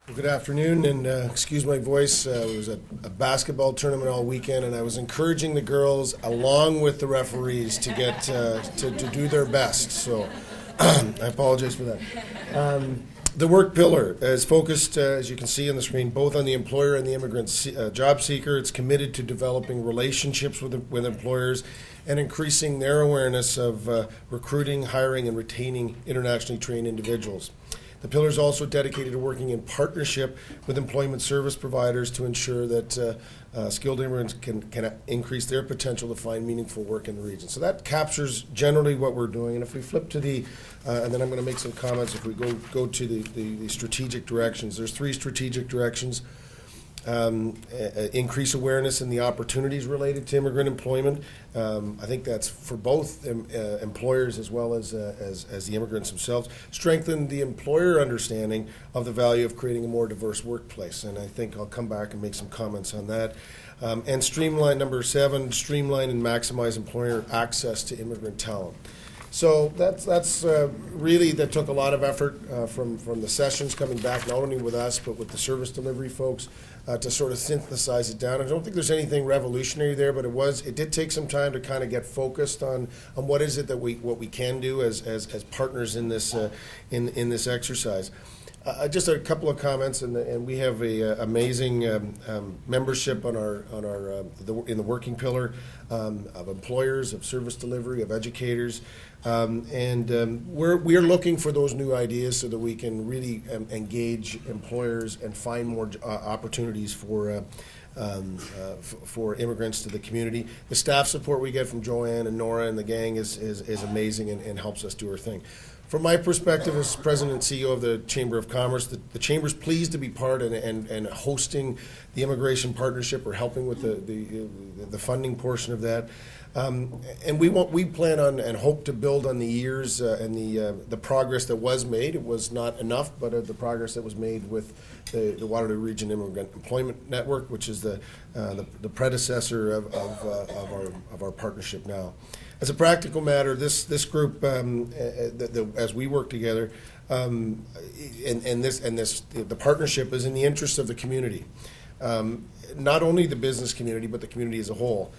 Well, good afternoon, and excuse my voice. It was a basketball tournament all weekend, and I was encouraging the girls, along with the referees, to get to do their best. So I apologize for that. The work pillar is focused, as you can see on the screen, both on the employer and the immigrant job seeker. It's committed to developing relationships with employers and increasing their awareness of recruiting, hiring, and retaining internationally trained individuals. The pillar is also dedicated to working in partnership with employment service providers to ensure that skilled immigrants can increase their potential to find meaningful work in the region. So that captures generally what we're doing. And if we flip to the, and then I'm going to make some comments, if we go to the strategic directions, there's 3 strategic directions. Increase awareness in the opportunities related to immigrant employment. I think that's for both employers as well as the immigrants themselves. Strengthen the employer understanding of the value of creating a more diverse workplace, and I think I'll come back and make some comments on that. And streamline, number 7, streamline and maximize employer access to immigrant talent. So that's really, that took a lot of effort from the sessions coming back, not only with us, but with the service delivery folks, to sort of synthesize it down. I don't think there's anything revolutionary there, but it did take some time to kind of get focused on what is it that what we can do as partners in this in this exercise. Just a couple of comments, and we have a amazing membership on our in the working pillar of employers, of service delivery, of educators, we're looking for those new ideas so that we can really engage employers and find more opportunities for immigrants to the community. The staff support we get from Joanne and Nora and the gang is amazing and helps us do our thing. From my perspective as President and CEO of the Chamber of Commerce, the Chamber's pleased to be part and hosting the immigration partnership or helping with the funding portion of that. And we plan on and hope to build on the years and the progress that was made. It was not enough, but the progress that was made with the Waterloo Region Immigrant Employment Network, which is the predecessor of our partnership now. As a practical matter, this group, as we work together, the partnership is in the interest of the community, not only the business community, but the community as a whole.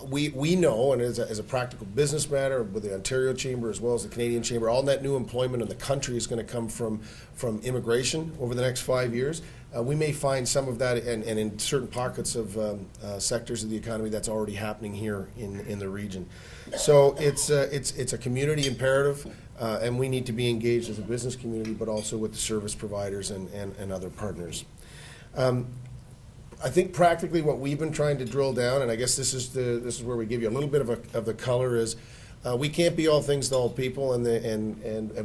We know, and as a practical business matter, with the Ontario Chamber as well as the Canadian Chamber, all net new employment in the country is going to come from immigration over the next 5 years. We may find some of that, and in certain pockets of sectors of the economy, that's already happening here in the region. So it's a community imperative, and we need to be engaged as a business community, but also with the service providers and other partners. I think practically what we've been trying to drill down, and I guess this is where we give you a little bit of the color, is we can't be all things to all people, and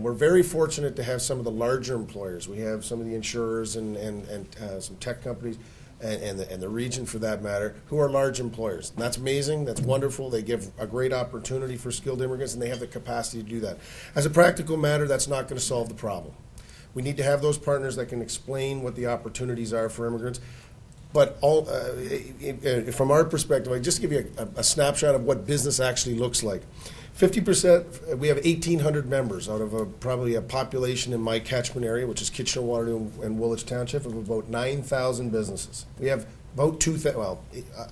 we're very fortunate to have some of the larger employers. We have some of the insurers and some tech companies and the region, for that matter, who are large employers. And that's amazing. That's wonderful. They give a great opportunity for skilled immigrants, and they have the capacity to do that. As a practical matter, that's not going to solve the problem. We need to have those partners that can explain what the opportunities are for immigrants. But from our perspective, I just give you a snapshot of what business actually looks like. 50%, we have 1,800 members out of probably a population in my catchment area, which is Kitchener, Waterloo, and Woolwich Township, of about 9,000 businesses. We have about 2,000, well,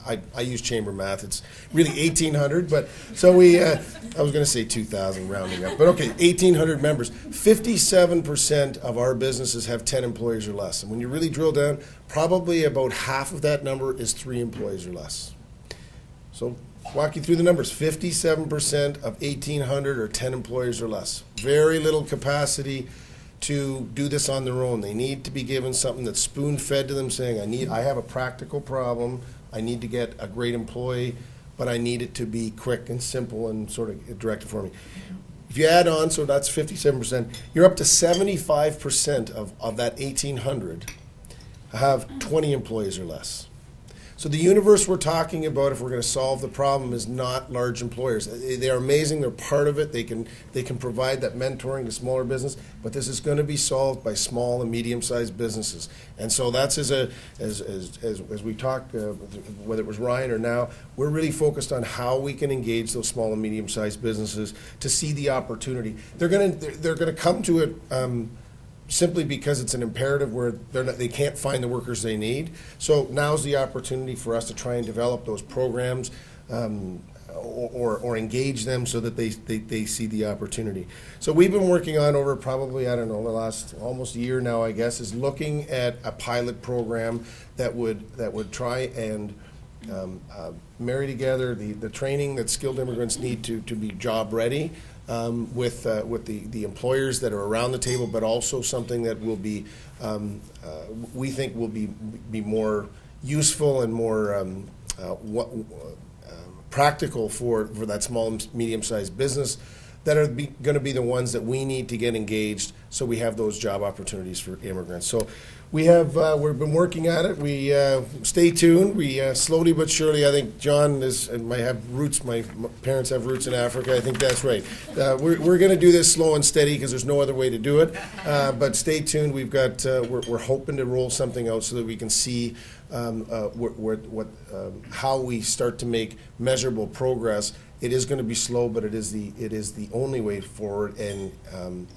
I use chamber math, it's really 1,800, but so I was going to say 2,000 rounding up, but okay, 1,800 members. 57% of our businesses have 10 employees or less, and when you really drill down, probably about half of that number is 3 employees or less. So walk you through the numbers. 57% of 1,800 are 10 employees or less. Very little capacity to do this on their own. They need to be given something that's spoon-fed to them, saying, I have a practical problem, I need to get a great employee, but I need it to be quick and simple and sort of directed for me. If you add on, so that's 57%, you're up to 75% of that 1,800 have 20 employees or less. So the universe we're talking about, if we're going to solve the problem, is not large employers. They are amazing. They're part of it. They can provide that mentoring to smaller business, but this is going to be solved by small and medium-sized businesses. And so that's as we talked, whether it was Ryan or now, we're really focused on how we can engage those small and medium-sized businesses to see the opportunity. They're going to come to it simply because it's an imperative where they can't find the workers they need. So now's the opportunity for us to try and develop those programs, or engage them so that they see the opportunity. So we've been working on over probably, I don't know, the last almost year now, I guess, is looking at a pilot program that would try and marry together the training that skilled immigrants need to be job ready, with the employers that are around the table, but also something that will be, we think will be more useful and more practical for that small and medium-sized business that are going to be the ones that we need to get engaged, so we have those job opportunities for immigrants. So we've been working at it. We stay tuned. We slowly but surely, I think John might have roots. My parents have roots in Africa. I think that's right. We're going to do this slow and steady because there's no other way to do it. But stay tuned. We've got we're hoping to roll something out so that we can see how we start to make measurable progress. It is going to be slow, but it is the only way forward, and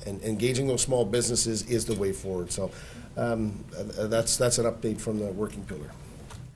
engaging those small businesses is the way forward. So that's an update from the working pillar.